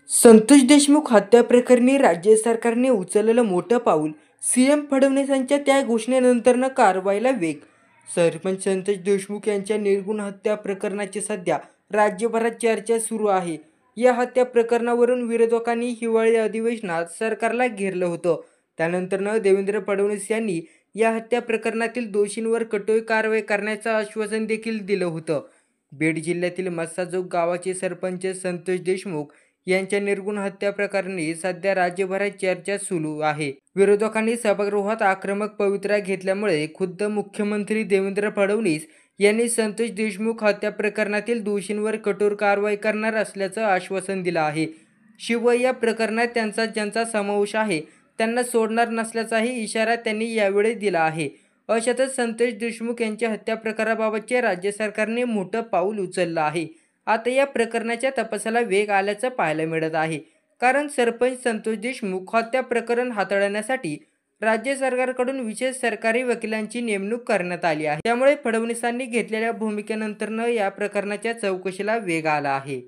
संतोष देशमुख हत्या प्रकरणी राज्य सरकारने उचललेलं मोठं पाऊल. सीएम फडणवीसांच्या त्या घोषणेनंतरनं कारवाईला वेग. सरपंच संतोष देशमुख यांच्या निर्घृण हत्या प्रकरणाची सध्या राज्यभरात चर्चा सुरू आहे. या हत्या प्रकरणावरून विरोधकांनी हिवाळी अधिवेशनात सरकारला घेरलं होतं. त्यानंतरनं देवेंद्र फडणवीस यांनी या हत्या प्रकरणातील दोषींवर कठोर कारवाई करण्याचं आश्वासन देखील दिलं होतं. बीड जिल्ह्यातील मस्साजोग गावाचे सरपंच संतोष देशमुख यांच्या निर्घृण हत्या प्रकरणी सध्या राज्यभरात चर्चा सुरू आहे. विरोधकांनी सभागृहात आक्रमक पवित्रा घेतल्यामुळे खुद्द मुख्यमंत्री देवेंद्र फडणवीस यांनी संतोष देशमुख हत्या प्रकरणातील दोषींवर कठोर कारवाई करणार असल्याचं आश्वासन दिलं आहे. शिवाय या प्रकरणात ज्यांचा समावेश आहे त्यांना सोडणार नसल्याचाही इशारा त्यांनी यावेळी दिला आहे. अशातच संतोष देशमुख यांच्या हत्या प्रकाराबाबतचे राज्य सरकारने मोठं पाऊल उचललं आहे. आता या प्रकरणाच्या तपासाला वेग आल्याचं पाहायला मिळत आहे. कारण सरपंच संतोष देशमुख हत्या प्रकरण हाताळण्यासाठी राज्य सरकारकडून विशेष सरकारी वकिलांची नेमणूक करण्यात आली आहे. त्यामुळे फडणवीसांनी घेतलेल्या भूमिकेनंतरनं या प्रकरणाच्या चौकशीला वेग आला आहे.